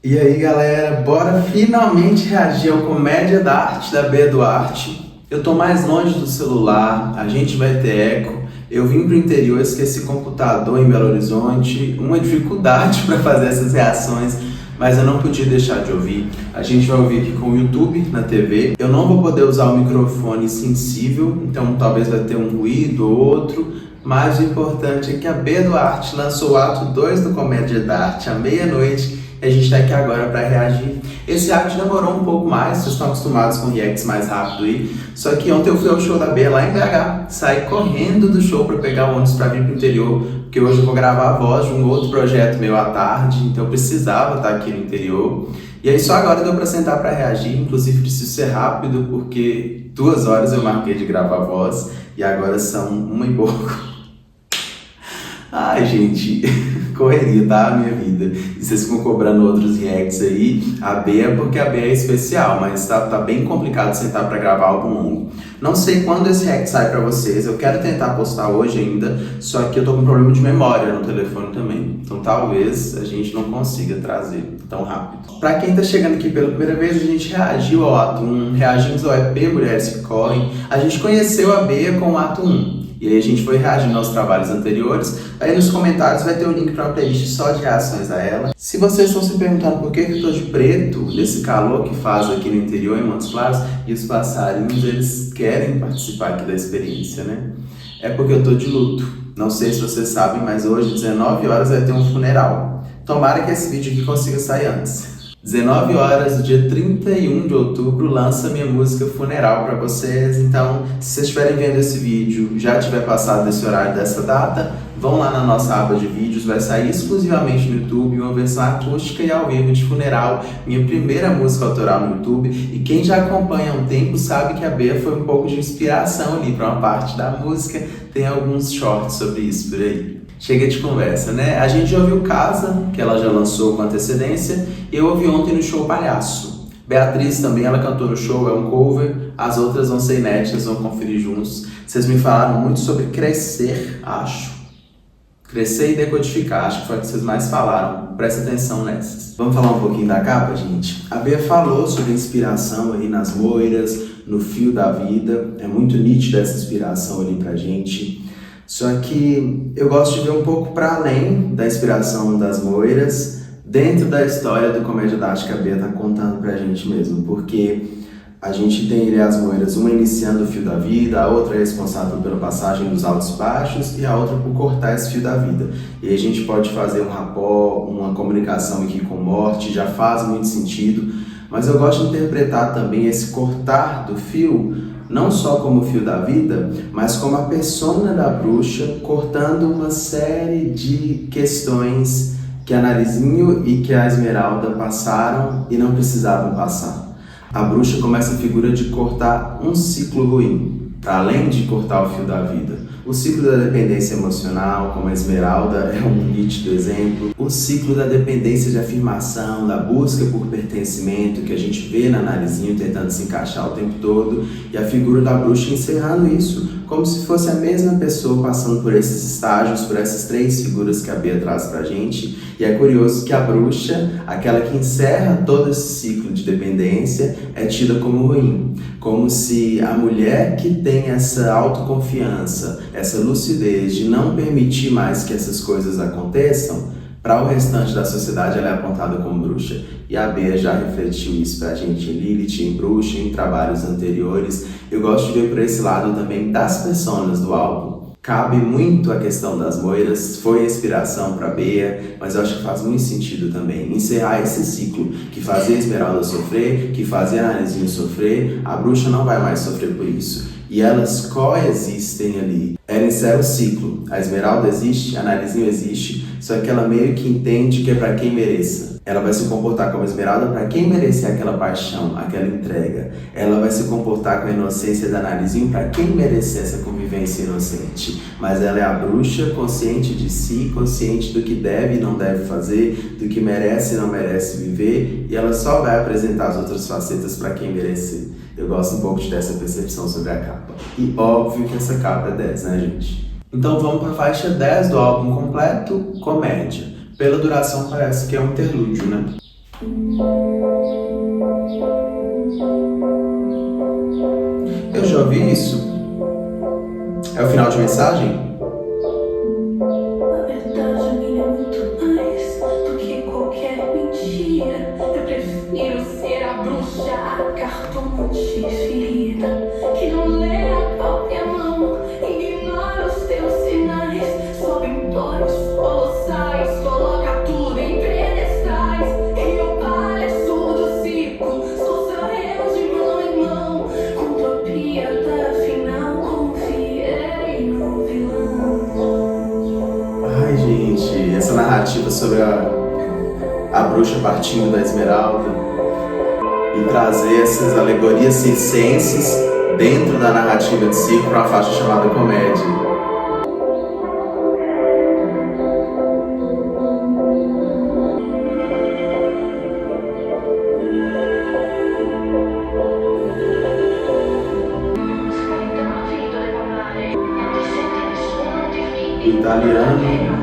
E aí galera, bora finalmente reagir ao Comédia da Arte da Bea Duarte. Eu tô mais longe do celular, a gente vai ter eco. Eu vim pro interior, esqueci computador em Belo Horizonte, uma dificuldade para fazer essas reações, mas eu não podia deixar de ouvir. A gente vai ouvir aqui com o YouTube na TV. Eu não vou poder usar o microfone sensível, então talvez vai ter um ruído ou outro, mas o importante é que a Bea Duarte lançou o ato 2 do Comédia da Arte à meia-noite. A gente tá aqui agora para reagir. Esse ato demorou um pouco mais, vocês estão acostumados com reacts mais rápido aí. Só que ontem eu fui ao show da Bea lá em BH, saí correndo do show para pegar o ônibus para vir pro interior, porque hoje eu vou gravar a voz de um outro projeto meu à tarde, então eu precisava estar aqui no interior. E aí só agora deu para sentar para reagir, inclusive preciso ser rápido, porque 2 horas eu marquei de gravar a voz e agora são 1h pouco. Ai, gente, correria, tá? A minha vida. E vocês ficam cobrando outros reacts aí. A Bea, porque a Bea é especial, mas tá bem complicado sentar pra gravar álbum longo. Não sei quando esse react sai pra vocês. Eu quero tentar postar hoje ainda, só que eu tô com problema de memória no telefone também. Então talvez a gente não consiga trazer tão rápido. Pra quem tá chegando aqui pela primeira vez, a gente reagiu ao ato 1, reagimos ao EP Mulheres que Correm. A gente conheceu a Bea com o ato 1. E aí a gente foi reagindo aos trabalhos anteriores. Aí nos comentários vai ter o link para uma playlist só de reações a ela. Se vocês estão se perguntando por que eu tô de preto nesse calor que faz aqui no interior, em Montes Claros, e os passarinhos, eles querem participar aqui da experiência, né? É porque eu tô de luto. Não sei se vocês sabem, mas hoje, 19 horas, vai ter um funeral. Tomara que esse vídeo aqui consiga sair antes. 19 horas, dia 31 de outubro, lança minha música Funeral para vocês. Então, se vocês estiverem vendo esse vídeo, já tiver passado desse horário dessa data, vão lá na nossa aba de vídeos, vai sair exclusivamente no YouTube uma versão acústica e ao vivo de Funeral, minha primeira música autoral no YouTube. E quem já acompanha há um tempo sabe que a Bea foi um pouco de inspiração ali para uma parte da música. Tem alguns shorts sobre isso por aí. Chega de conversa, né? A gente já ouviu Casa, que ela já lançou com antecedência, e eu ouvi ontem no show Palhaço. Beatriz também, ela cantou no show, é um cover, as outras vão ser inéditas, vão conferir juntos. Vocês me falaram muito sobre crescer, acho. Crescer e decodificar, acho que foi o que vocês mais falaram. Presta atenção nessas. Vamos falar um pouquinho da capa, gente? A Bea falou sobre inspiração aí nas moiras, no fio da vida. É muito nítida essa inspiração ali pra gente. Só que eu gosto de ver um pouco para além da inspiração das moiras, dentro da história do Comédia da Arte que a Bea tá contando pra gente mesmo, porque a gente tem ali as moiras, uma iniciando o fio da vida, a outra é responsável pela passagem dos altos e baixos e a outra por cortar esse fio da vida. E aí a gente pode fazer um rapó, uma comunicação aqui com morte, já faz muito sentido, mas eu gosto de interpretar também esse cortar do fio não só como o fio da vida, mas como a persona da bruxa cortando uma série de questões que a Narizinho e que a Esmeralda passaram e não precisavam passar. A bruxa como essa figura de cortar um ciclo ruim, para além de cortar o fio da vida. O ciclo da dependência emocional, como a Esmeralda é um nítido exemplo. O ciclo da dependência de afirmação, da busca por pertencimento, que a gente vê na Narizinho tentando se encaixar o tempo todo. E a figura da bruxa encerrando isso, como se fosse a mesma pessoa passando por esses estágios, por essas 3 figuras que a Bea traz pra gente. E é curioso que a bruxa, aquela que encerra todo esse ciclo de dependência, é tida como ruim. Como se a mulher que tem essa autoconfiança, essa lucidez de não permitir mais que essas coisas aconteçam, para o restante da sociedade ela é apontada como bruxa. E a Bea já refletiu isso pra gente em Lilith, em Bruxa, em trabalhos anteriores. Eu gosto de ver por esse lado também das personas do álbum. Cabe muito a questão das moiras, foi inspiração para Bea, mas eu acho que faz muito sentido também encerrar esse ciclo que fazia a Esmeralda sofrer, que fazia a Narizinho sofrer. A bruxa não vai mais sofrer por isso. E elas coexistem ali. Ela encerra o ciclo. A Esmeralda existe, a Narizinho existe, só que ela meio que entende que é para quem mereça. Ela vai se comportar como Esmeralda para quem merecer aquela paixão, aquela entrega. Ela vai se comportar com a inocência da Narizinho para quem merecer essa convivência inocente. Mas ela é a bruxa, consciente de si, consciente do que deve e não deve fazer, do que merece e não merece viver, e ela só vai apresentar as outras facetas para quem merecer. Eu gosto um pouco de ter essa percepção sobre a capa. E óbvio que essa capa é 10, né, gente? Então vamos para a faixa 10 do álbum completo, Comédia. Pela duração parece que é um interlúdio, né? Eu já ouvi isso. É o final de mensagem? A verdade é muito mais do que qualquer mentira. Eu prefiro ser a bruxa, a cartomante ferida, que não lê a própria mão, ignora os teus sinais, sobe em torres colossais, coloca tudo em pedestais. E eu pareço do circo, sou seu réu de mão em mão, com utopia até final, confiei no vilão. Ai, gente, essa narrativa sobre a bruxa partindo da esmeralda e trazer essas alegorias circenses dentro da narrativa de circo para uma faixa chamada comédia. O italiano.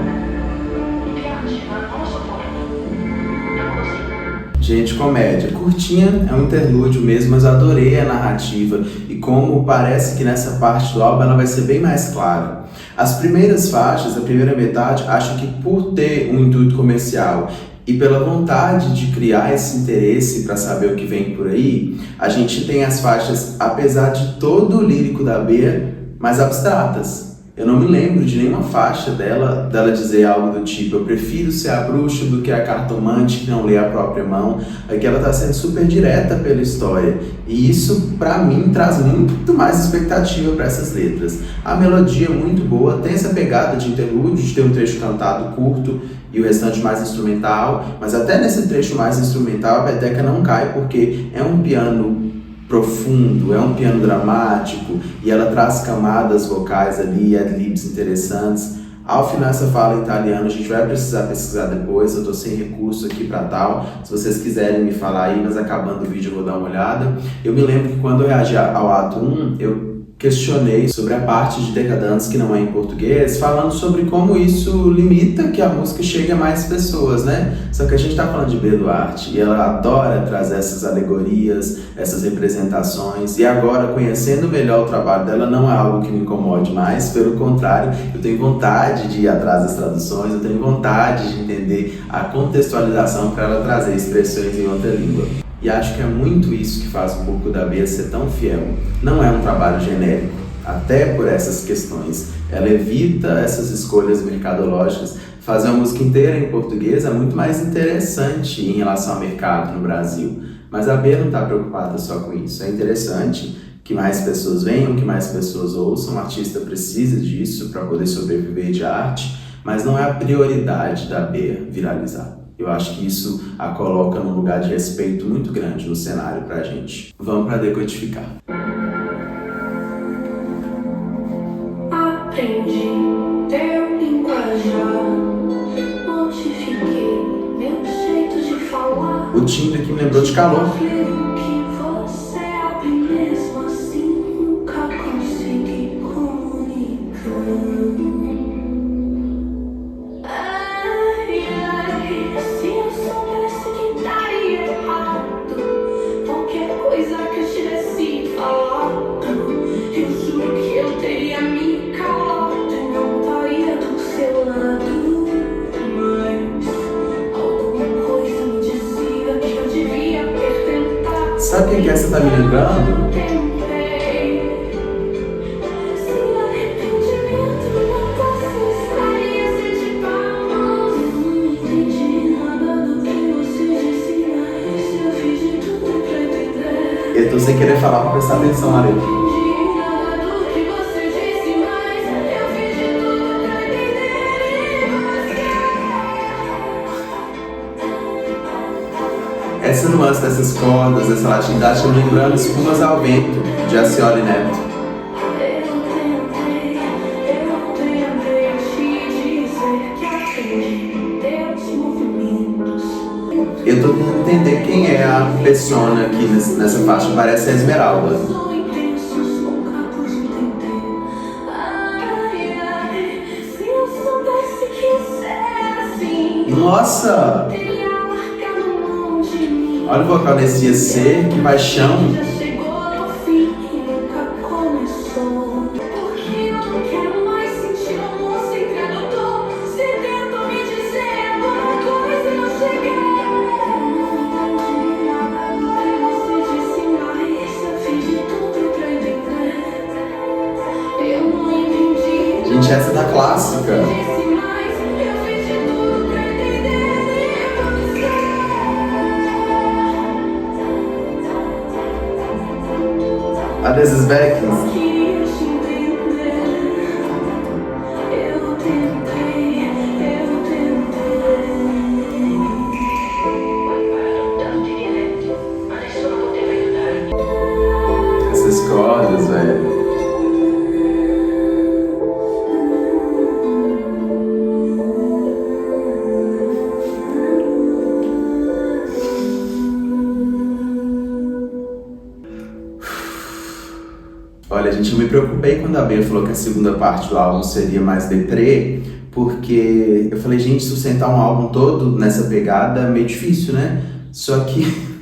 Gente, comédia. Curtinha, é um interlúdio mesmo, mas adorei a narrativa e como parece que nessa parte do álbum ela vai ser bem mais clara. As primeiras faixas, a primeira metade, acho que por ter um intuito comercial e pela vontade de criar esse interesse para saber o que vem por aí, a gente tem as faixas, apesar de todo o lírico da Bea, mais abstratas. Eu não me lembro de nenhuma faixa dela dizer algo do tipo: eu prefiro ser a bruxa do que a cartomante que não lê a própria mão. Aqui ela está sendo super direta pela história. E isso, para mim, traz muito mais expectativa para essas letras. A melodia é muito boa, tem essa pegada de interlúdio, de ter um trecho cantado curto e o restante mais instrumental. Mas até nesse trecho mais instrumental, a peteca não cai, porque é um piano profundo, é um piano dramático e ela traz camadas vocais ali, ad-libs interessantes. Ao final essa fala em italiano, a gente vai precisar pesquisar depois, eu tô sem recurso aqui para tal, se vocês quiserem me falar aí, mas acabando o vídeo eu vou dar uma olhada. Eu me lembro que quando eu reagi ao ato 1, eu questionei sobre a parte de Decadentes que não é em português, falando sobre como isso limita que a música chegue a mais pessoas, né? Só que a gente tá falando de Bea Duarte e ela adora trazer essas alegorias, essas representações, e agora, conhecendo melhor o trabalho dela, não é algo que me incomode mais, pelo contrário, eu tenho vontade de ir atrás das traduções, eu tenho vontade de entender a contextualização para ela trazer expressões em outra língua. E acho que é muito isso que faz um pouco da Bea ser tão fiel. Não é um trabalho genérico, até por essas questões. Ela evita essas escolhas mercadológicas. Fazer uma música inteira em português é muito mais interessante em relação ao mercado no Brasil. Mas a Bea não está preocupada só com isso. É interessante que mais pessoas venham, que mais pessoas ouçam. O artista precisa disso para poder sobreviver de arte, mas não é a prioridade da Bea viralizar. Eu acho que isso a coloca num lugar de respeito muito grande no cenário pra gente. Vamos pra decodificar. Aprendi teu linguajar, modifiquei meu jeito de falar. O timbre aqui me lembrou de Calor. Sabe quem que essa tá me lembrando? Eu tô sem querer falar pra prestar atenção na letra. Essa nuance dessas cordas, essa latinidade, tá me lembrando Espumas ao Vento, de Alcione Neto. Eu tô tentando entender quem é a persona aqui nessa faixa, parece a Esmeralda. Nossa! Olha o vocal desse dia ser, que paixão. Já chegou ao fim e nunca começou. Porque eu não quero mais sentir o amor sem tradutor. Se tentam me dizer alguma coisa, eu cheguei. Você disse mais, eu fiz de tudo pra entender. Eu não entendi. Gente, essa é da clássica. Disse mais, eu fiz de tudo pra entender. A This Is Back. Queria te entender. Eu tentei. Essas cordas, velho. Olha, gente, eu me preocupei quando a Bea falou que a segunda parte do álbum seria mais deprê, porque eu falei, gente, sustentar um álbum todo nessa pegada é meio difícil, né? Só que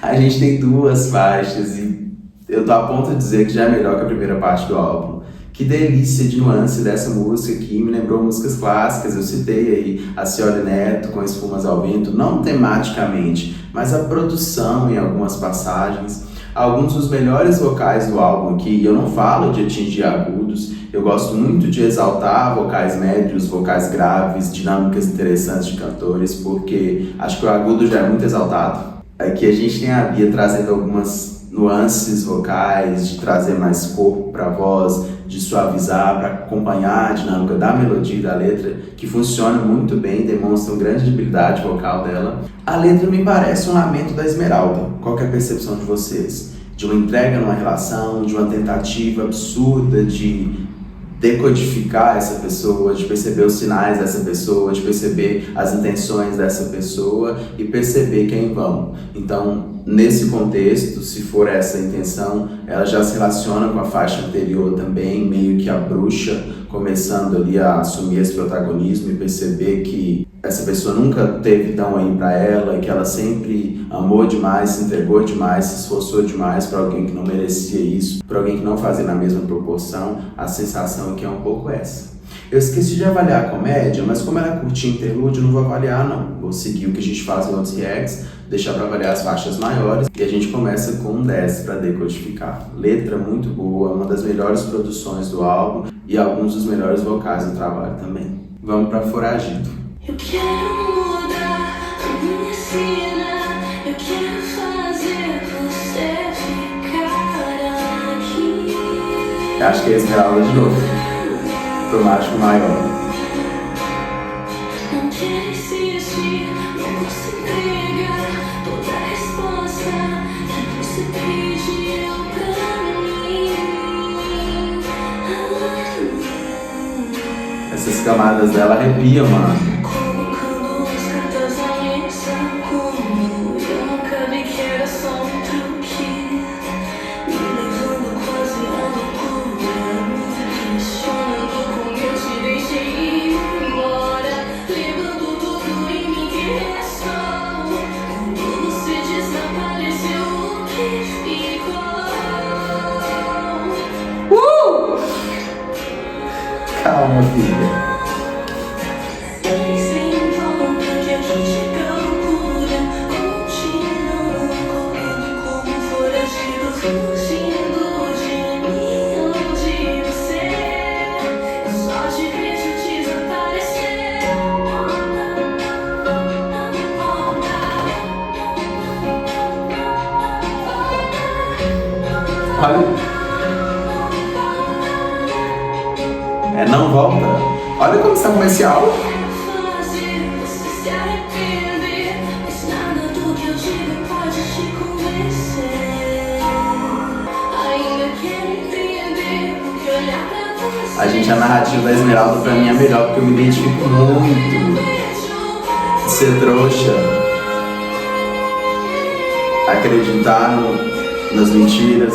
a gente tem 2 faixas e eu tô a ponto de dizer que já é melhor que a primeira parte do álbum. Que delícia de nuance dessa música aqui, me lembrou músicas clássicas, eu citei aí a Cioli Neto com Espumas ao Vento, não tematicamente, mas a produção em algumas passagens. Alguns dos melhores vocais do álbum aqui, e eu não falo de atingir agudos, eu gosto muito de exaltar vocais médios, vocais graves, dinâmicas interessantes de cantores, porque acho que o agudo já é muito exaltado. Aqui a gente tem a Bia trazendo algumas nuances vocais, de trazer mais corpo para a voz, de suavizar, para acompanhar a dinâmica da melodia e da letra, que funciona muito bem, demonstra uma grande habilidade vocal dela. A letra me parece um lamento da Esmeralda. Qual que é a percepção de vocês? De uma entrega numa relação, de uma tentativa absurda de decodificar essa pessoa, de perceber os sinais dessa pessoa, de perceber as intenções dessa pessoa e perceber quem vão. Então, nesse contexto, se for essa a intenção, ela já se relaciona com a faixa anterior também, meio que a bruxa começando ali a assumir esse protagonismo e perceber que essa pessoa nunca teve tão aí pra ela e que ela sempre amou demais, se entregou demais, se esforçou demais pra alguém que não merecia isso, pra alguém que não fazia na mesma proporção. A sensação aqui é um pouco essa. Eu esqueci de avaliar a comédia, mas como ela é curtinha interlúdio, eu não vou avaliar não. Vou seguir o que a gente faz em outros reacts, deixar para avaliar as faixas maiores. E a gente começa com um 10 para decodificar. Letra muito boa, uma das melhores produções do álbum e alguns dos melhores vocais do trabalho também. Vamos para Foragido. Eu quero mudar a minha cena. Eu quero fazer você ficar aqui. Acho que é Esmeralda de novo. Pro mágico maior. Não quero insistir, não posso entregar toda a resposta que você pediu pra mim. Essas camadas dela arrepiam, mano. Colocando as cartas na mesa, como eu nunca vi que era só um truque, me levando quase à loucura, me questionando como eu te deixei ir embora, levando tudo em mim que restou. Quando você desapareceu, o que ficou? Calma, filha. Olha. Não volta. Olha como está comercial. A gente, a narrativa da Esmeralda pra mim é melhor porque eu me identifico muito. Ser trouxa, acreditar nas mentiras.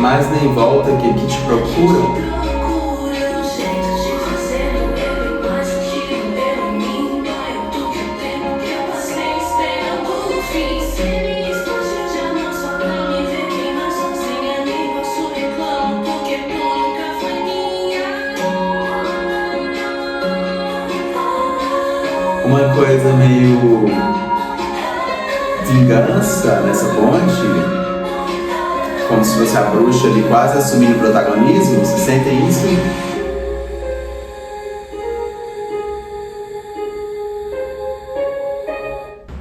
mais nem volta que aqui te procura. Uma coisa meio vingança nessa ponte, como se fosse a bruxa ali quase assumindo o protagonismo. Vocês sentem isso?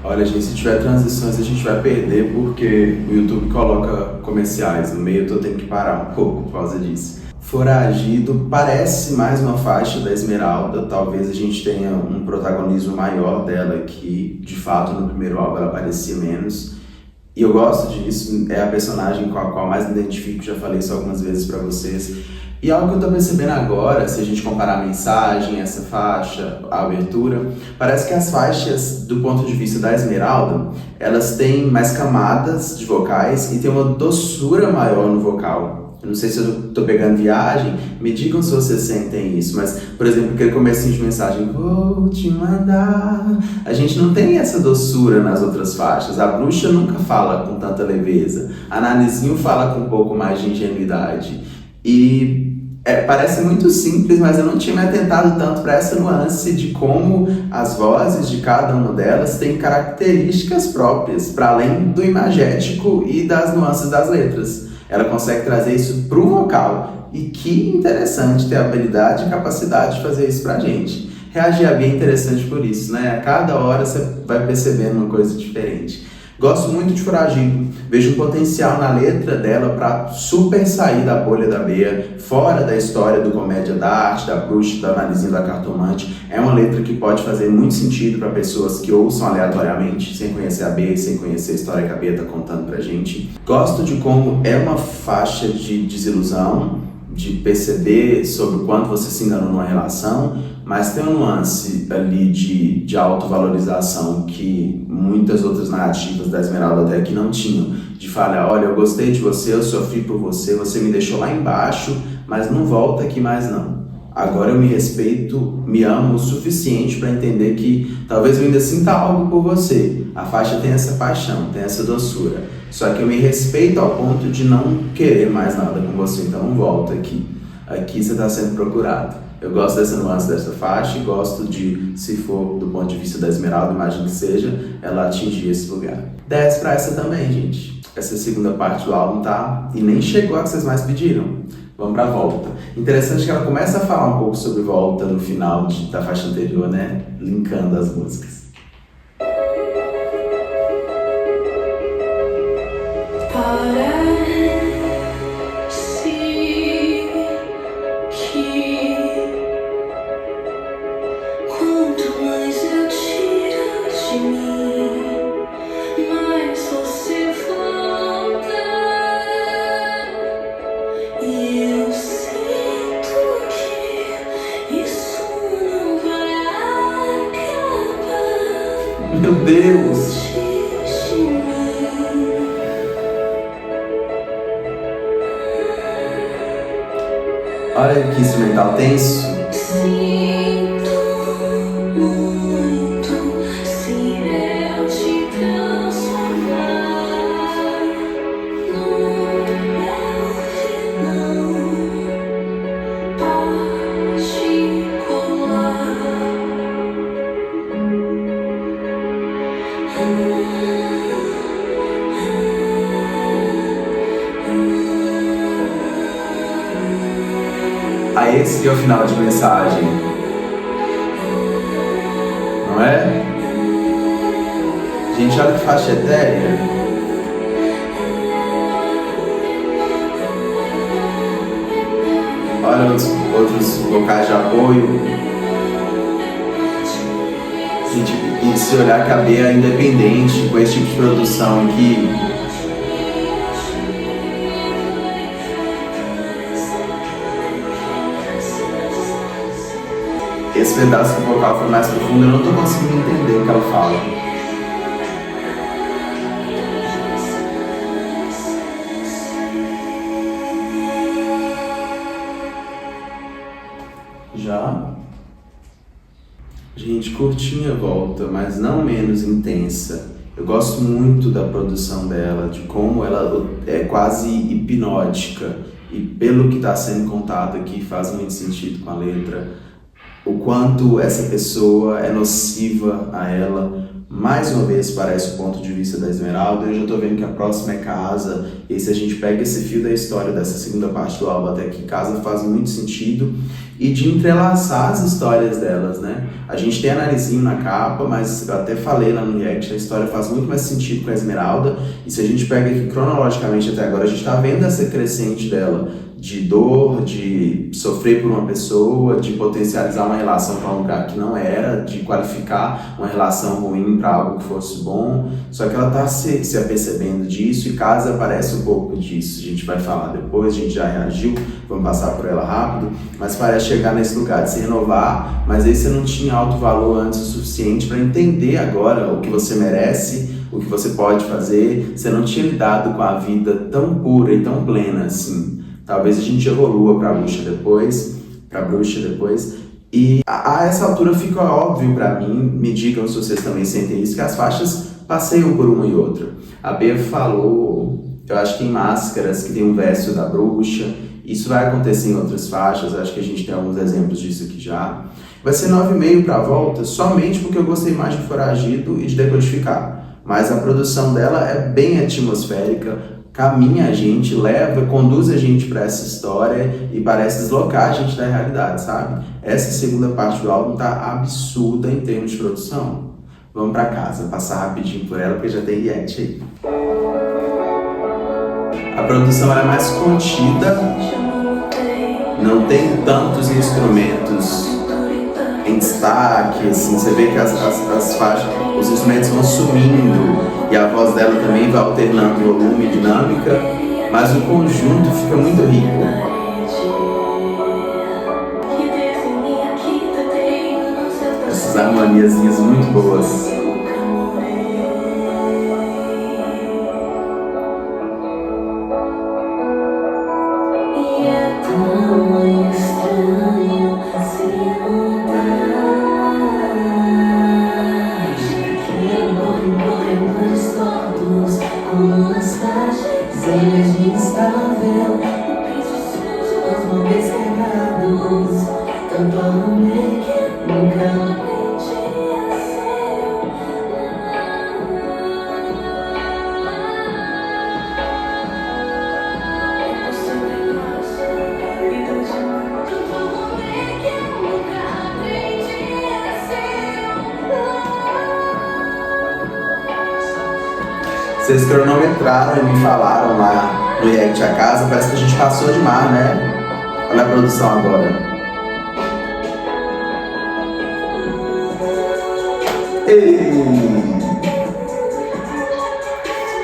Olha, gente, se tiver transições a gente vai perder porque o YouTube coloca comerciais no meio, eu tô tendo que parar um pouco por causa disso. Foragido parece mais uma faixa da Esmeralda, talvez a gente tenha um protagonismo maior dela aqui, de fato no primeiro álbum ela aparecia menos, e eu gosto disso, é a personagem com a qual mais me identifico, já falei isso algumas vezes pra vocês, e algo que eu tô percebendo agora, se a gente comparar a mensagem, essa faixa, a abertura, parece que as faixas, do ponto de vista da Esmeralda, elas têm mais camadas de vocais e tem uma doçura maior no vocal. Eu não sei se eu tô pegando viagem, me digam se vocês sentem isso, mas, por exemplo, aquele comecinho de mensagem, vou te mandar, a gente não tem essa doçura nas outras faixas, a bruxa nunca fala com tanta leveza, a Nanizinho fala com um pouco mais de ingenuidade, e parece muito simples, mas eu não tinha me atentado tanto para essa nuance de como as vozes de cada uma delas têm características próprias, para além do imagético e das nuances das letras. Ela consegue trazer isso pro vocal. E que interessante ter a habilidade e capacidade de fazer isso pra gente. Reagir a Bia é interessante por isso, né? A cada hora você vai percebendo uma coisa diferente. Gosto muito de Foragido. Vejo um potencial na letra dela para super sair da bolha da Bea, fora da história do Comédia da Arte, da bruxa, da Narizinho, da Cartomante. É uma letra que pode fazer muito sentido para pessoas que ouçam aleatoriamente, sem conhecer a Bea, sem conhecer a história que a Bea está contando pra gente. Gosto de como é uma faixa de desilusão, de perceber sobre o quanto você se enganou numa relação, mas tem um nuance ali de autovalorização que muitas outras narrativas da Esmeralda até aqui não tinham. De falar, olha, eu gostei de você, eu sofri por você, você me deixou lá embaixo, mas não volta aqui mais não. Agora eu me respeito, me amo o suficiente para entender que talvez eu ainda sinta algo por você. A faixa tem essa paixão, tem essa doçura. Só que eu me respeito ao ponto de não querer mais nada com você, então não volta aqui. Aqui você está sendo procurado. Eu gosto dessa nuance dessa faixa e gosto de, se for do ponto de vista da Esmeralda, imagino que seja, ela atingir esse lugar. 10 pra essa também, gente. Essa segunda parte do álbum tá... E nem chegou a que vocês mais pediram. Vamos pra Volta. Interessante que ela começa a falar um pouco sobre Volta no final da faixa anterior, né? Linkando as músicas. Meu Deus! Olha que instrumental tenso. A esse que é o final de mensagem, não é? Gente, olha que faixa etérea. Olha outros vocais de apoio. Gente, e se olhar que a Bea é independente com esse tipo de produção aqui, esse pedaço do vocal foi mais profundo, eu não tô conseguindo entender o que ela fala. Gente, curtinha volta, mas não menos intensa. Eu gosto muito da produção dela, de como ela é quase hipnótica. E pelo que está sendo contado aqui, faz muito sentido com a letra. O quanto essa pessoa é nociva a ela. Mais uma vez parece o ponto de vista da Esmeralda. Eu já estou vendo que a próxima é Casa. E se a gente pega esse fio da história dessa segunda parte do álbum até aqui, Casa faz muito sentido. E de entrelaçar as histórias delas, né? A gente tem a Narizinho na capa, mas eu até falei lá no react, a história faz muito mais sentido com a Esmeralda. E se a gente pega aqui cronologicamente até agora, a gente está vendo essa crescente dela de dor, de sofrer por uma pessoa, de potencializar uma relação para um lugar que não era, de qualificar uma relação ruim para algo que fosse bom. Só que ela está se apercebendo disso e Casa parece um pouco disso. A gente vai falar depois, a gente já reagiu, vamos passar por ela rápido, mas parece chegar nesse lugar de se renovar, mas aí você não tinha alto valor antes o suficiente para entender agora o que você merece, o que você pode fazer. Você não tinha lidado com a vida tão pura e tão plena assim. Talvez a gente evolua para bruxa depois, e a essa altura fica óbvio para mim, me digam se vocês também sentem isso, que as faixas passeiam por uma e outra. A Bea falou, eu acho que em Máscaras, que tem um verso da bruxa, isso vai acontecer em outras faixas, acho que a gente tem alguns exemplos disso aqui já. Vai ser 9,5 para a volta, somente porque eu gostei mais de Foragido e de Decodificar. Mas a produção dela é bem atmosférica, caminha a gente, conduz a gente para essa história e parece deslocar a gente da realidade, sabe? Essa segunda parte do álbum tá absurda em termos de produção. Vamos para casa, passar rapidinho por ela porque já tem react aí. A produção é mais contida, não tem tantos instrumentos em destaque, assim, você vê que as faixas, os instrumentos vão sumindo e a voz dela também vai alternando volume e dinâmica, mas o conjunto fica muito rico. Essas harmoniazinhas muito boas. Vocês cronometraram e me falaram lá no react a Casa, parece que a gente passou de mar, né? Olha a produção agora. Ei!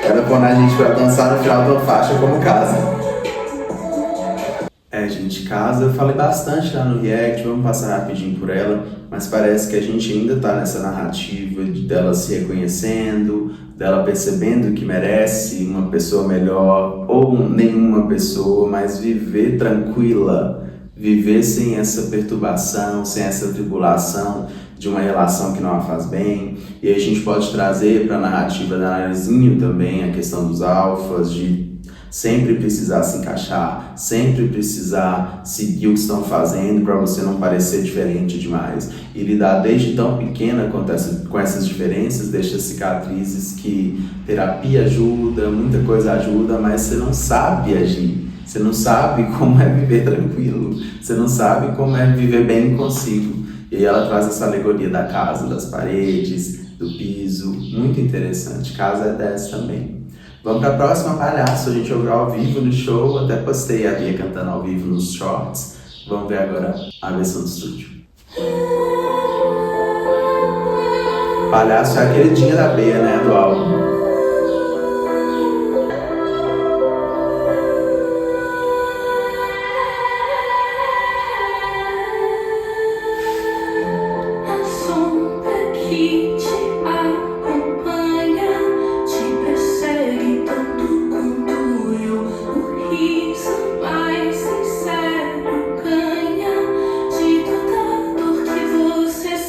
Era quando a gente vai dançar no final de uma faixa como Casa. Gente, Casa, eu falei bastante lá no react, vamos passar rapidinho por ela, mas parece que a gente ainda tá nessa narrativa dela se reconhecendo, dela percebendo que merece uma pessoa melhor, ou nenhuma pessoa, mas viver tranquila, viver sem essa perturbação, sem essa tribulação de uma relação que não a faz bem. E aí a gente pode trazer para a narrativa da Narizinho também a questão dos alfas, de sempre precisar se encaixar, sempre precisar seguir o que estão fazendo para você não parecer diferente demais. E lidar desde tão pequena com essas diferenças, deixa cicatrizes que terapia ajuda, muita coisa ajuda, mas você não sabe agir. Você não sabe como é viver tranquilo, você não sabe como é viver bem consigo. E aí ela traz essa alegoria da casa, das paredes, do piso, muito interessante. Casa é 10 também. Vamos para a próxima, Palhaço. A gente ouviu ao vivo no show, até postei a Bia cantando ao vivo nos shorts. Vamos ver agora a versão do estúdio. Palhaço é a queridinha da Bia, né, do álbum.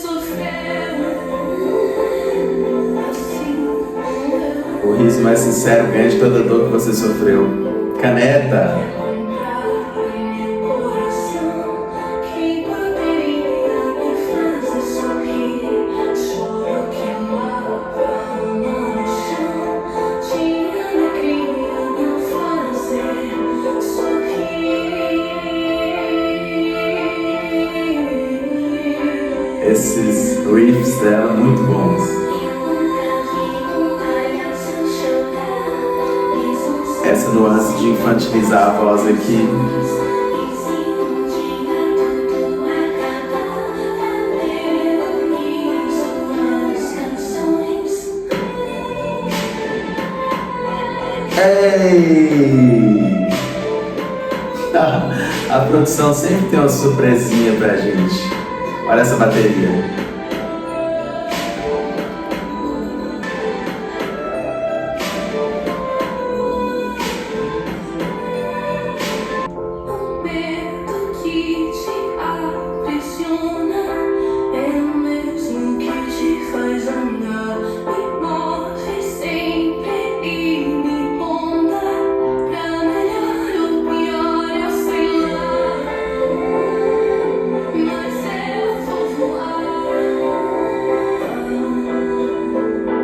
Sofreu. sorriso mais sincero ganha de toda dor que você sofreu. Caneta! Esses riffs dela muito bons. Essa nuance de infantilizar a voz aqui. Ei! A produção sempre tem uma surpresinha pra gente. Olha essa bateria. O medo que te aprisiona é o mesmo que te faz andar. Me move sempre e me monta. Pra melhor ou pior, eu sei lá. Mas eu vou voar.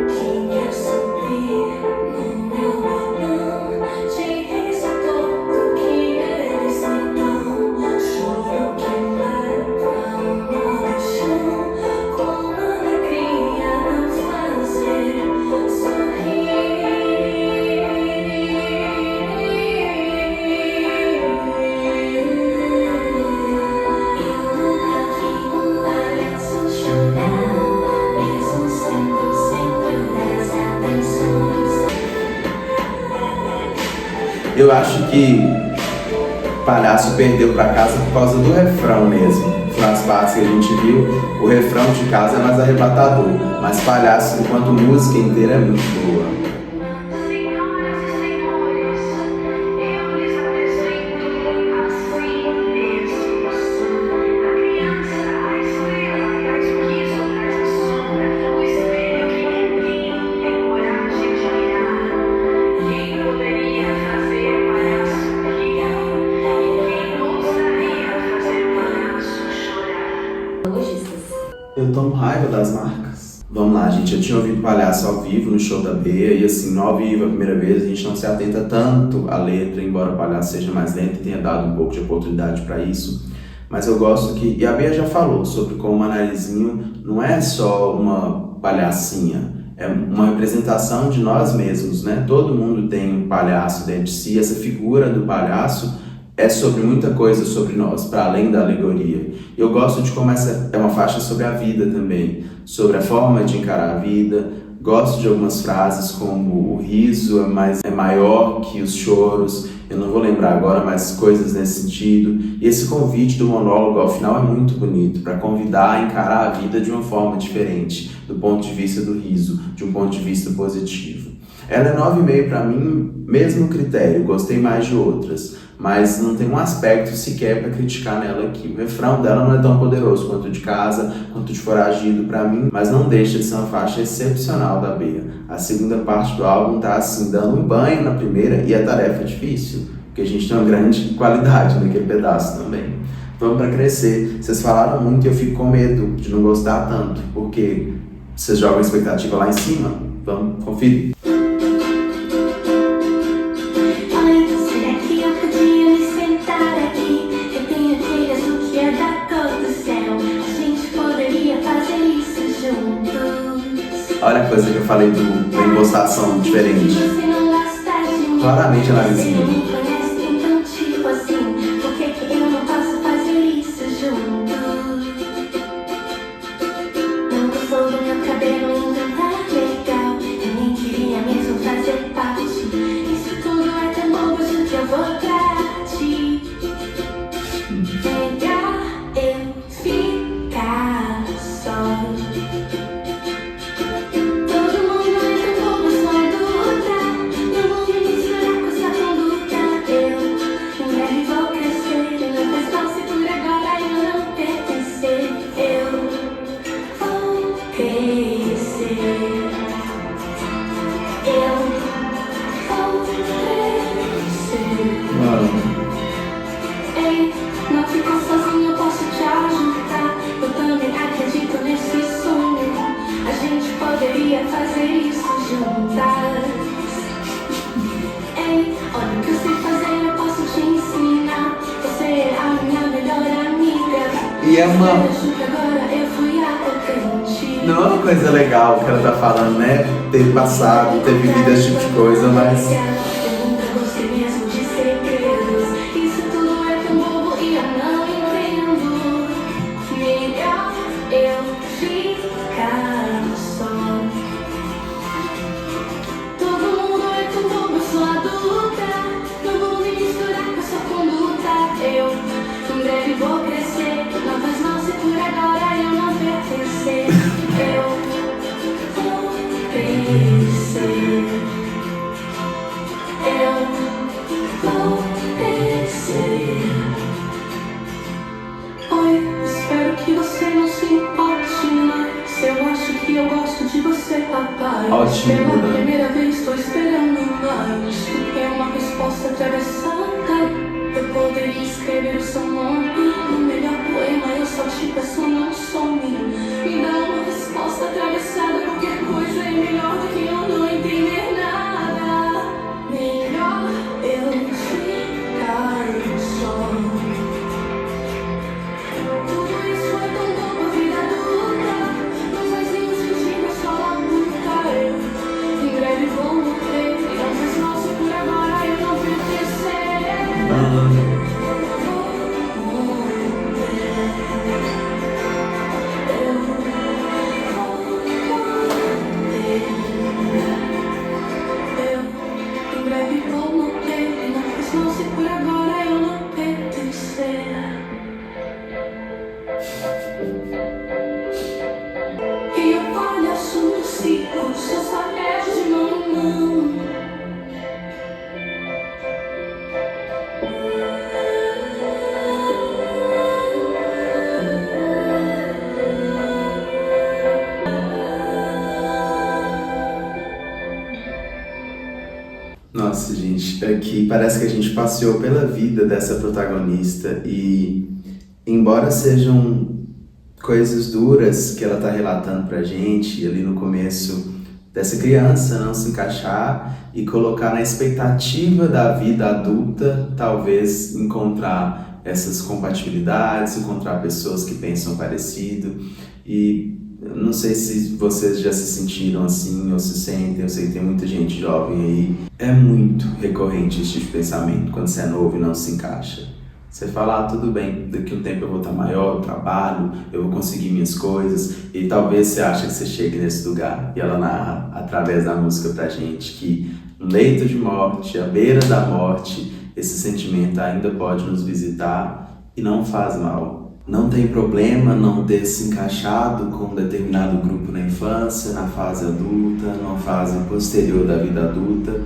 Quem quer subir no meu balão diz todo que eles me dão. Choro que leva no chão com alegria a fazer Eu acho que Palhaço perdeu pra casa por causa do refrão mesmo. Nas partes que a gente viu, o refrão de casa é mais arrebatador, mas Palhaço, enquanto música inteira, é muito boa. Senhoras e senhores, eu lhes apresento assim mesmos. A criança, a estrela, traz o riso, traz a sombra, o espelho que ninguém tem coragem de mirar. Quem poderia fazer palhaço rir? E quem ousaria fazer palhaço chorar? Eu tomo raiva das marcas. Vamos lá, gente. Eu tinha ouvido Palhaço ao vivo no show da Bea e assim, no ao vivo, a primeira vez, a gente não se atenta tanto à letra, embora o Palhaço seja mais lento e tenha dado um pouco de oportunidade para isso. Mas eu gosto que... E a Bea já falou sobre como o Manarizinho não é só uma palhacinha, é uma representação de nós mesmos, né? Todo mundo tem um palhaço dentro de si, essa figura do palhaço é sobre muita coisa sobre nós, para além da alegoria. Eu gosto de como essa é uma faixa sobre a vida também, sobre a forma de encarar a vida. Gosto de algumas frases como o riso é maior que os choros, eu não vou lembrar agora, mas coisas nesse sentido. E esse convite do monólogo ao final é muito bonito, para convidar a encarar a vida de uma forma diferente, do ponto de vista do riso, de um ponto de vista positivo. Ela é 9,5 para mim, mesmo critério, gostei mais de outras, mas não tem um aspecto sequer para criticar nela aqui. O refrão dela não é tão poderoso quanto o de Casa, quanto o de Foragido para mim, mas não deixa de ser uma faixa excepcional da Bea. A segunda parte do álbum tá assim, dando um banho na primeira, e a tarefa é difícil, porque a gente tem uma grande qualidade naquele pedaço também. Vamos para Crescer. Vocês falaram muito e eu fico com medo de não gostar tanto, porque vocês jogam a expectativa lá em cima. Vamos conferir. Olha a coisa que eu falei da impostação diferente. Claramente a narizinha. poderia fazer isso juntas. Ei, olha o que eu sei fazer, eu posso te ensinar. Você é a minha melhor amiga. E é uma... Agora eu fui atacante. Não é uma coisa legal que ela tá falando, né? Ter passado, ter vivido esse tipo de coisa, mas... Eu nunca gostei mesmo de segredos. Isso tudo é tão bobo e eu não entendo. Melhor eu ficar só. Todo mundo é tão bobo, eu sou adulta. Não vou me misturar com essa conduta. Eu em breve vou crescer. Não faz mal se por agora eu não pertencer. Eu vou crescer. Eu vou crescer. Oi, espero que você não se importe, mas eu acho que eu gosto de você, rapaz. Ótimo, Pela né? primeira vez estou esperando mais do que uma resposta atravessada. Eu poderia escrever o seu nome no melhor poema. Eu só te peço, não some. Me dá uma resposta atravessada. Qualquer coisa é melhor do que eu não entender nada. Melhor eu ficar só. Tudo isso é tão bobo, vida adulta. Não faz nenhum sentido, é só uma luta. Eu em breve vou morrer. E não faz mal se por agora eu não pertencer. Eu em breve vou morrer. E não faz mal se por agora eu não pertencer. E eu palhaço no circo, seus papéis de mão em mão. Nossa, gente, aqui parece que a gente passeou pela vida dessa protagonista e, embora sejam coisas duras que ela tá relatando pra gente, ali no começo, dessa criança não se encaixar e colocar na expectativa da vida adulta, talvez encontrar essas compatibilidades, encontrar pessoas que pensam parecido. E eu não sei se vocês já se sentiram assim ou se sentem, eu sei que tem muita gente jovem aí. É muito recorrente esse tipo de pensamento quando você é novo e não se encaixa. Você fala, tudo bem, daqui a um tempo eu vou estar maior, eu trabalho, eu vou conseguir minhas coisas, e talvez você ache que você chegue nesse lugar. E ela narra, através da música pra gente, que no leito de morte, à beira da morte, esse sentimento ainda pode nos visitar e não faz mal. Não tem problema não ter se encaixado com um determinado grupo na infância, na fase adulta, na fase posterior da vida adulta,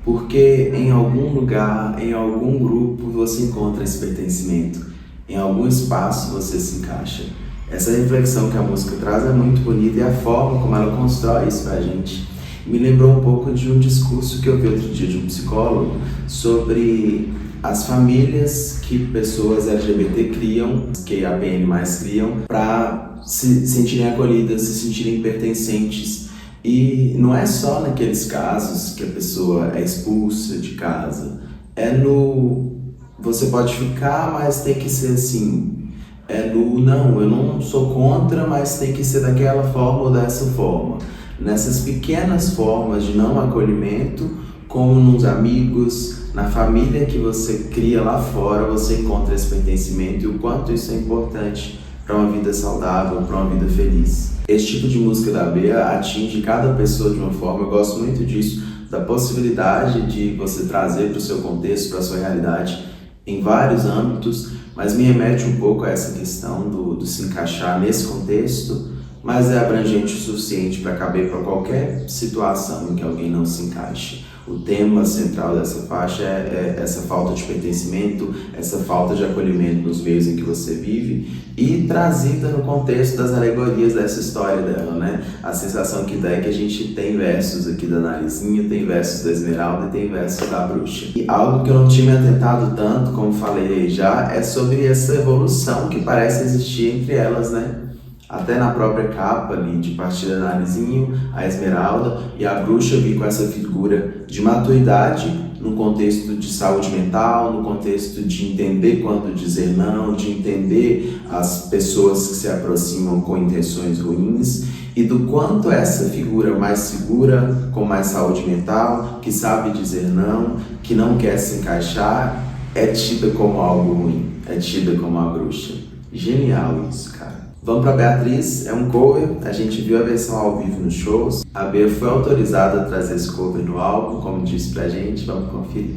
porque em algum lugar, em algum grupo você encontra esse pertencimento, em algum espaço você se encaixa. Essa reflexão que a música traz é muito bonita e a forma como ela constrói isso pra gente me lembrou um pouco de um discurso que eu vi outro dia de um psicólogo sobre as famílias que pessoas LGBT criam, que a PN mais criam, para se sentirem acolhidas, se sentirem pertencentes. E não é só naqueles casos que a pessoa é expulsa de casa, é no você pode ficar, mas tem que ser assim. É no não, eu não sou contra, mas tem que ser daquela forma ou dessa forma. Nessas pequenas formas de não acolhimento, como nos amigos, na família que você cria lá fora, você encontra esse pertencimento e o quanto isso é importante para uma vida saudável, para uma vida feliz. Esse tipo de música da Bea atinge cada pessoa de uma forma, eu gosto muito disso, da possibilidade de você trazer para o seu contexto, para a sua realidade, em vários âmbitos, mas me remete um pouco a essa questão do se encaixar nesse contexto, mas é abrangente o suficiente para caber para qualquer situação em que alguém não se encaixe. O tema central dessa faixa é essa falta de pertencimento, essa falta de acolhimento nos meios em que você vive e trazida no contexto das alegorias dessa história dela, né? A sensação que dá é que a gente tem versos aqui da Narizinha, tem versos da Esmeralda e tem versos da Bruxa. E algo que eu não tinha me atentado tanto, como falei já, é sobre essa evolução que parece existir entre elas, né? Até na própria capa ali de Partida Narizinho, a Esmeralda e a bruxa vir com essa figura de maturidade no contexto de saúde mental, no contexto de entender quando dizer não, de entender as pessoas que se aproximam com intenções ruins e do quanto essa figura mais segura, com mais saúde mental, que sabe dizer não, que não quer se encaixar, é tida como algo ruim, é tida como a bruxa. Genial isso, cara. Vamos pra Beatriz, é um cover, a gente viu a versão ao vivo nos shows. A Bea foi autorizada a trazer esse cover no álbum, como disse pra gente, vamos conferir.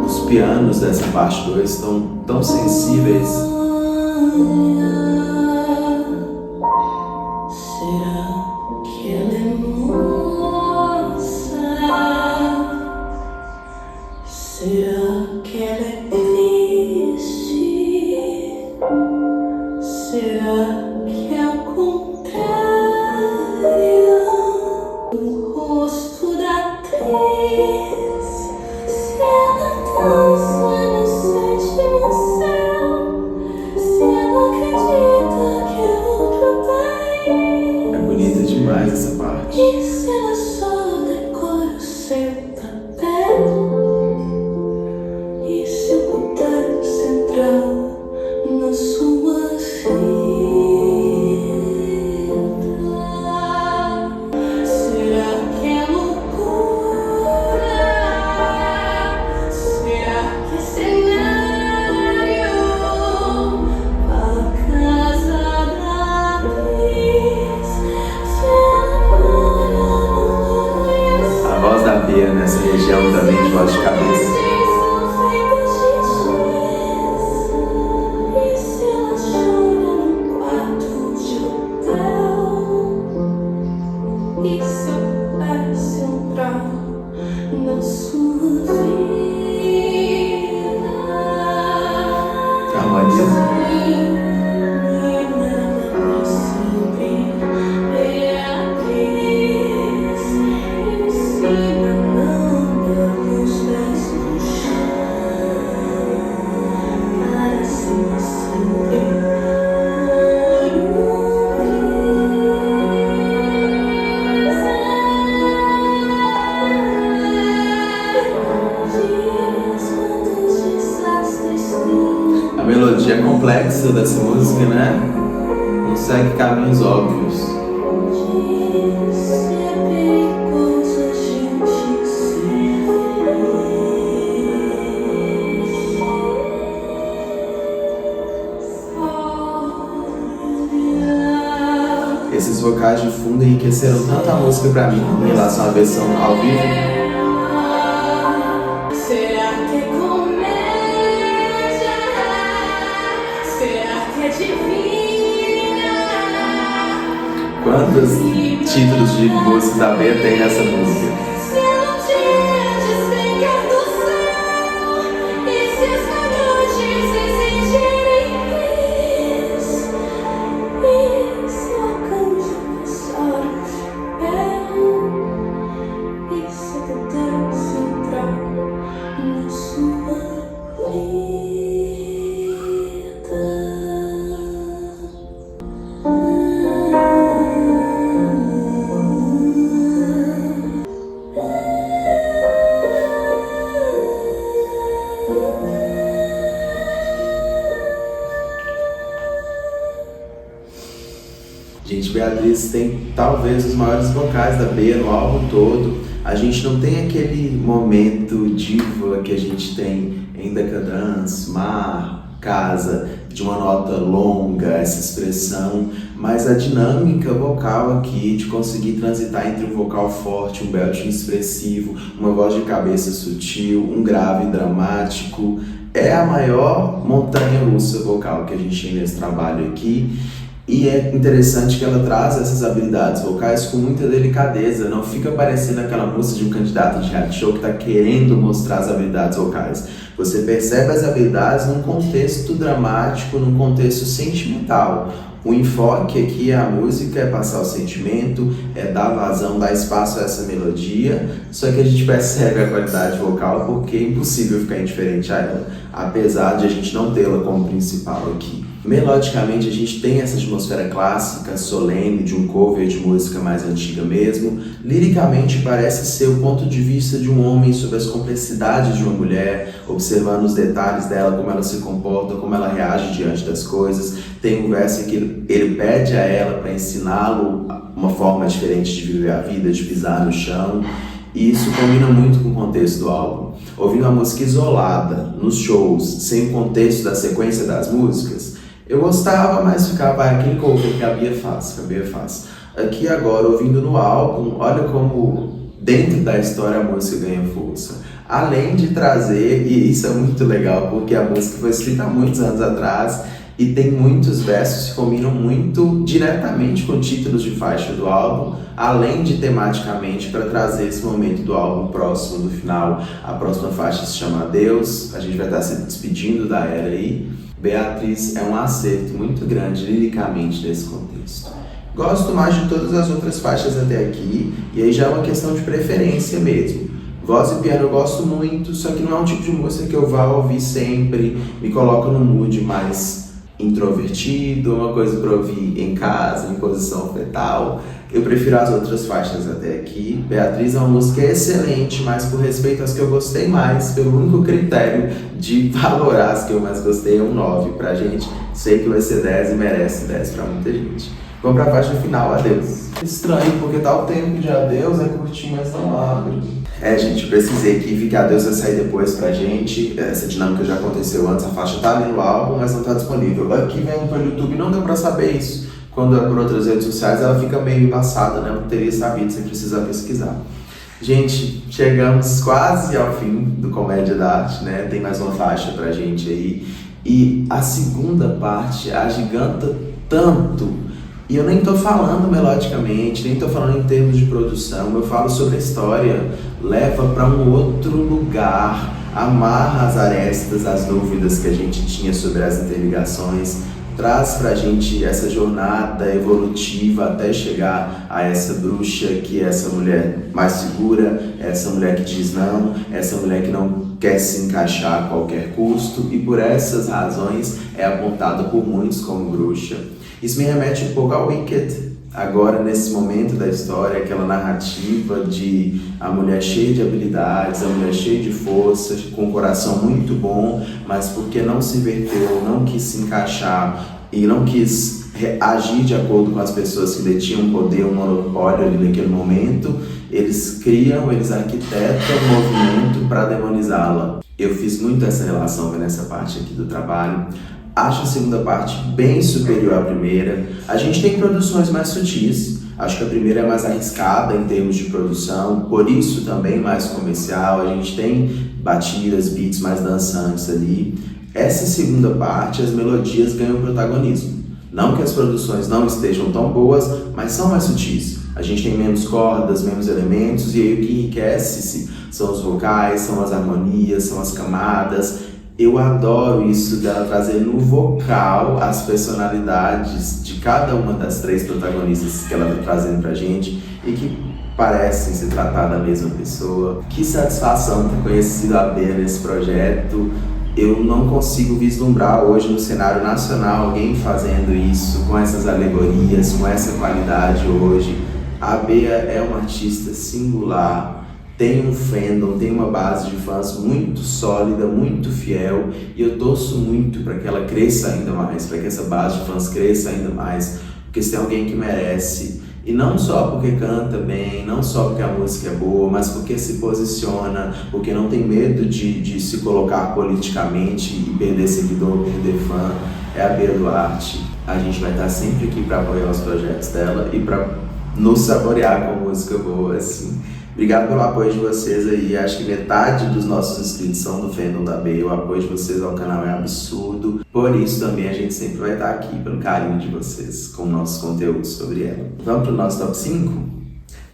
Os pianos dessa parte 2 estão tão sensíveis. Será que ela é moça? Será que ela é triste? Será que é o contrário? O rosto da atriz, se ela dança no sétimo céu, se ela acredita que é outro país. É bonita demais essa parte. E se ela só decora o seu papel? E se eu pudesse entrar na sua vida? Será que é loucura? Será que é cenário? A casa da atriz, se ela conhece. A voz da Bea nessa região também de voz de cabeça. A melodia é complexa dessa música, né? Não segue caminhos óbvios. Esses vocais de fundo enriqueceram tanto a música pra mim em relação à versão ao vivo. Será que é comédia? Será que é divina? Quantos títulos de música da Bea tem nessa música? Se ela um dia despencar do céu, e se essa noite se sentirem feliz, e se o arcanjo passar o chapéu, e se eu pudesse entrar na sua vida? Gente, Beatriz tem talvez os maiores vocais da Bea no álbum todo. A gente não tem aquele momento diva que a gente tem em Decadence, Mar, Casa, de uma nota longa, essa expressão, mas a dinâmica vocal aqui, de conseguir transitar entre um vocal forte, um belting expressivo, uma voz de cabeça sutil, um grave dramático, é a maior montanha-russa vocal que a gente tem nesse trabalho aqui. E é interessante que ela traz essas habilidades vocais com muita delicadeza, não fica parecendo aquela música de um candidato de reality show que está querendo mostrar as habilidades vocais. Você percebe as habilidades num contexto dramático, num contexto sentimental, O enfoque aqui, a música, é passar o sentimento, é dar vazão, dar espaço a essa melodia, só que a gente percebe a qualidade vocal porque é impossível ficar indiferente a ela, apesar de a gente não tê-la como principal aqui. Melodicamente a gente tem essa atmosfera clássica, solene, de um cover de música mais antiga mesmo. Liricamente parece ser o ponto de vista de um homem sobre as complexidades de uma mulher, observando os detalhes dela, como ela se comporta, como ela reage diante das coisas. Tem um verso em que ele pede a ela para ensiná-lo uma forma diferente de viver a vida, de pisar no chão. E isso combina muito com o contexto do álbum. Ouvindo a música isolada, nos shows, sem o contexto da sequência das músicas, eu gostava, mas ficava aquele cover que a Bia faz. Aqui agora, ouvindo no álbum, olha como dentro da história a música ganha força. Além de trazer, e isso é muito legal, porque a música foi escrita há muitos anos atrás e tem muitos versos que combinam muito diretamente com títulos de faixa do álbum, além de tematicamente para trazer esse momento do álbum próximo do final. A próxima faixa se chama Adeus, a gente vai estar se despedindo da era aí. Beatriz é um acerto muito grande liricamente nesse contexto. Gosto mais de todas as outras faixas até aqui, e aí já é uma questão de preferência mesmo. Voz e piano eu gosto muito, só que não é um tipo de música que eu vá ouvir sempre, me coloca num mood mais introvertido, uma coisa para ouvir em casa, em posição fetal. Eu prefiro as outras faixas até aqui. Beatriz é uma música excelente, mas por respeito às que eu gostei mais, pelo único critério de valorar as que eu mais gostei, é um 9 pra gente. Sei que vai ser 10 e merece 10 pra muita gente. Vamos pra faixa final, Adeus. Estranho, porque tá o tempo de Adeus, é curtinho, mas não abre. Gente, precisei aqui, que Adeus vai sair depois pra gente. Essa dinâmica já aconteceu antes, a faixa tá ali no álbum, mas não tá disponível. Aqui vem pelo YouTube, não deu pra saber isso. Quando é por outras redes sociais, ela fica meio embaçada, né? Eu não teria sabido sem precisar pesquisar. Gente, chegamos quase ao fim do Comédia da Arte, né? Tem mais uma faixa pra gente aí. E a segunda parte agiganta tanto. E eu nem tô falando melodicamente, nem tô falando em termos de produção. Eu falo sobre a história, leva para um outro lugar, amarra as arestas, as dúvidas que a gente tinha sobre as interligações, traz pra gente essa jornada evolutiva até chegar a essa bruxa, que é essa mulher mais segura, essa mulher que diz não, essa mulher que não quer se encaixar a qualquer custo e por essas razões é apontada por muitos como bruxa. Isso me remete um pouco ao Wicked, agora nesse momento da história, aquela narrativa de a mulher cheia de habilidades, a mulher cheia de força, com um coração muito bom, mas porque não se verteu, não quis se encaixar e não quis agir de acordo com as pessoas que detinham poder, um monopólio ali naquele momento, eles arquitetam um movimento para demonizá-la. Eu fiz muito essa relação nessa parte aqui do trabalho. Acho a segunda parte bem superior à primeira. A gente tem produções mais sutis. Acho que a primeira é mais arriscada em termos de produção, por isso também mais comercial. A gente tem batidas, beats mais dançantes ali. Essa segunda parte, as melodias ganham protagonismo. Não que as produções não estejam tão boas, mas são mais sutis. A gente tem menos cordas, menos elementos, e aí o que enriquece-se são os vocais, são as harmonias, são as camadas. Eu adoro isso dela trazer no vocal as personalidades de cada uma das três protagonistas que ela está trazendo pra gente e que parecem se tratar da mesma pessoa. Que satisfação ter conhecido a Bea nesse projeto. Eu não consigo vislumbrar hoje no cenário nacional alguém fazendo isso, com essas alegorias, com essa qualidade hoje. A Bea é uma artista singular. Tem um fandom, tem uma base de fãs muito sólida, muito fiel, e eu torço muito para que ela cresça ainda mais, para que essa base de fãs cresça ainda mais, porque se tem alguém que merece, e não só porque canta bem, não só porque a música é boa, mas porque se posiciona, porque não tem medo de se colocar politicamente e perder seguidor, perder fã, é a Bea Duarte. A gente vai estar sempre aqui para apoiar os projetos dela e para nos saborear com música boa, assim. Obrigado pelo apoio de vocês aí, acho que metade dos nossos inscritos são do fandom da Bea, o apoio de vocês ao canal é absurdo, por isso também a gente sempre vai estar aqui pelo carinho de vocês com nossos conteúdos sobre ela. Vamos pro nosso top 5?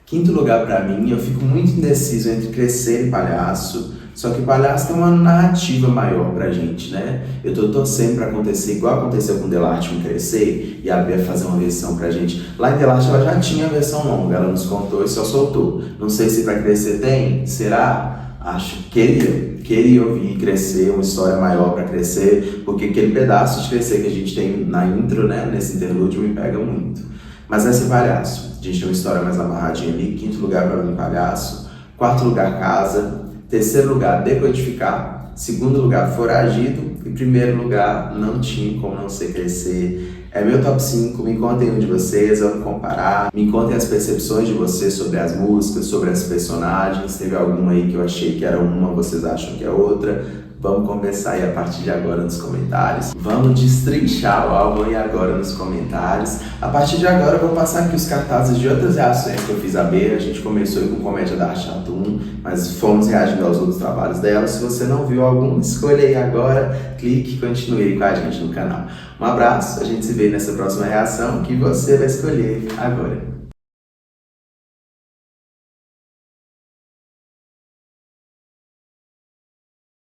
Quinto lugar pra mim, eu fico muito indeciso entre Crescer e Palhaço, Só que Palhaço tem uma narrativa maior pra gente, né? Eu tô torcendo pra acontecer igual aconteceu com Delarte me crescer e a Bia fazer uma versão pra gente. Lá em Delarte ela já tinha a versão longa, ela nos contou e só soltou. Não sei se pra crescer tem, será? Acho que queria ouvir crescer, uma história maior pra crescer, porque aquele pedaço de crescer que a gente tem na intro, né, nesse interlúdio me pega muito. Mas essa é Palhaço, a gente tem uma história mais amarradinha ali. Quinto lugar pra mim, Palhaço. Quarto lugar, Casa. Terceiro lugar, Decodificar. Segundo lugar, Foragido. E primeiro lugar, Não Tinha Como Não Ser Crescer. É meu top 5, me contem um de vocês, vamos comparar. Me contem as percepções de vocês sobre as músicas, sobre as personagens. Teve alguma aí que eu achei que era uma, vocês acham que é outra? Vamos conversar aí a partir de agora nos comentários. Vamos destrinchar o álbum aí agora nos comentários. A partir de agora eu vou passar aqui os cartazes de outras reações que eu fiz a B. A gente começou aí com Comédia da Arte Ato 1, mas fomos reagindo aos outros trabalhos dela. Se você não viu algum, escolha aí agora, clique e continue aí com a gente no canal. Um abraço, a gente se vê nessa próxima reação que você vai escolher agora.